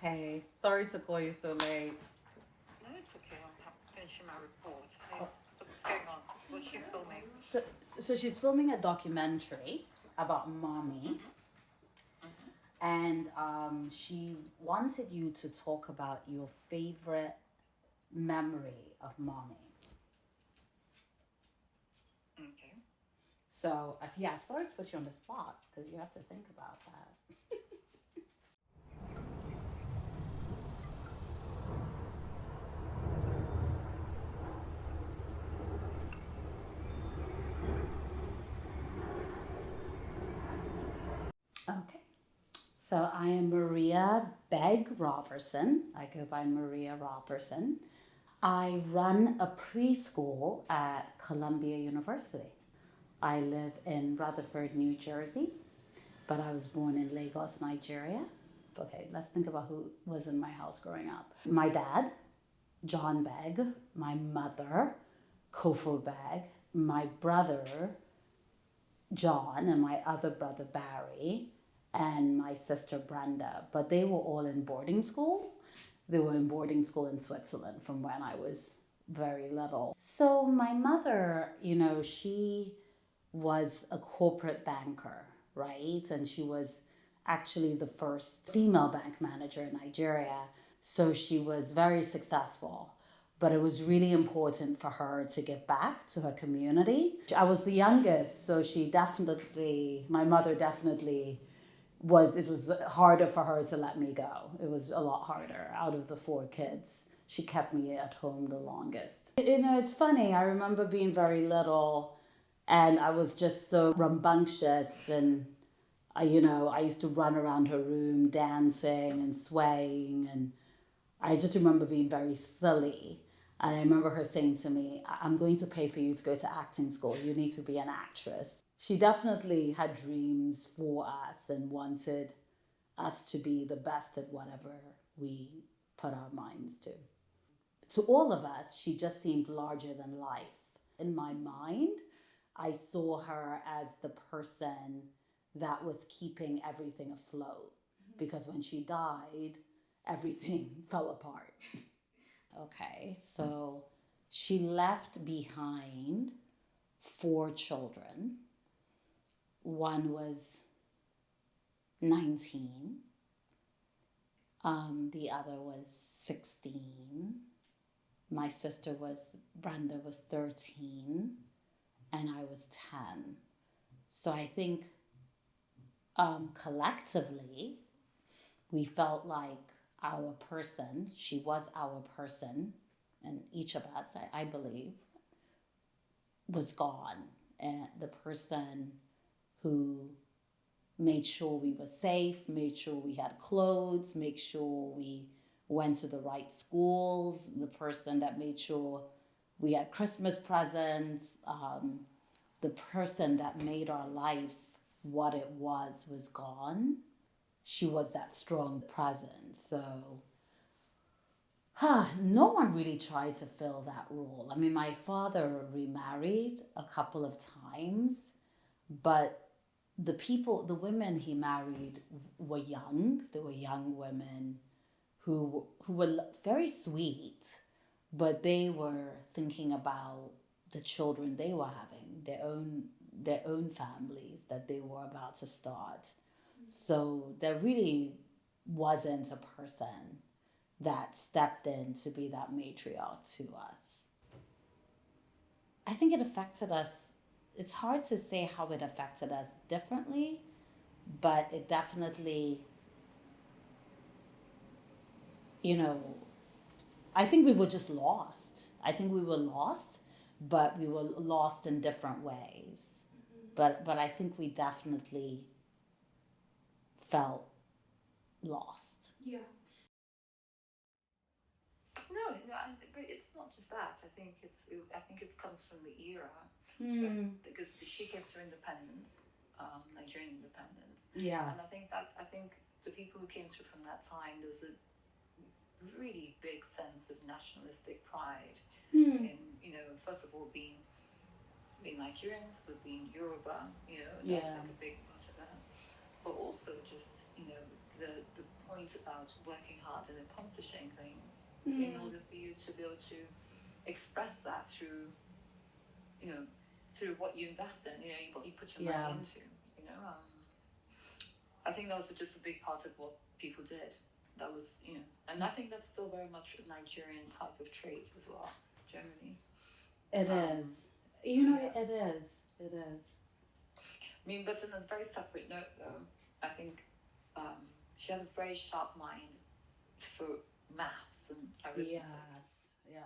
Hey, sorry to call you so late. No, it's okay. I'm finishing my report. Hey, what's going on? What's she filming? So she's filming a documentary about mommy, and she wanted you to talk about your favorite memory of mommy. Okay. So, yeah, sorry to put you on the spot because you have to think about that. Okay. So I am Maria Begg Robertson. I go by Maria Robertson. I run a preschool at Columbia University. I live in Rutherford, New Jersey, but I was born in Lagos, Nigeria. Okay, let's think about who was in my house growing up. My dad, John Begg, my mother, Kofo Begg, my brother, John, and my other brother, Barry, and my sister, Brenda. But they were all in boarding school. They were in boarding school in Switzerland from when I was very little. So my mother, she was a corporate banker, right? And she was actually the first female bank manager in Nigeria. So she was very successful. But it was really important for her to give back to her community. I was the youngest, so my mother definitely it was harder for her to let me go. It was a lot harder. Out of the 4 kids, she kept me at home the longest. It's funny. I remember being very little and I was just so rambunctious and I used to run around her room dancing and swaying, and I just remember being very silly. And I remember her saying to me, I'm going to pay for you to go to acting school. You need to be an actress. She definitely had dreams for us and wanted us to be the best at whatever we put our minds to. To all of us, she just seemed larger than life. In my mind, I saw her as the person that was keeping everything afloat because when she died, everything fell apart. Okay, so she left behind 4 children. One was 19, the other was 16. My sister Brenda was 13, and I was 10. So I think collectively, we felt like she was our person, and each of us, I believe, was gone. And the person who made sure we were safe, made sure we had clothes, made sure we went to the right schools, the person that made sure we had Christmas presents, the person that made our life what it was gone. She was that strong presence. So no one really tried to fill that role. I mean, my father remarried a couple of times, but the women he married were young. They were young women who were very sweet, but they were thinking about the children they were having, their own families that they were about to start. So there really wasn't a person that stepped in to be that matriarch to us. I think it affected us. It's hard to say how it affected us differently, but it definitely, you know, I think we were just lost. I think we were lost, but we were lost in different ways. But I think we definitely felt lost. Yeah. No, but it's not just that. I think it comes from the era because she came through independence, Nigerian independence. Yeah. And I think the people who came through from that time, there was a really big sense of nationalistic pride in, first of all being Nigerians, but being Yoruba, that's like a big part of that. but also just, the point about working hard and accomplishing things in order for you to be able to express that through, through what you invest in, what you put your money into, I think that was just a big part of what people did. That was, and I think that's still very much a Nigerian type of trait as well, generally. It is. It is. It is. I mean, but on a very separate note, though, I think she had a very sharp mind for maths and arithmetic. Yes.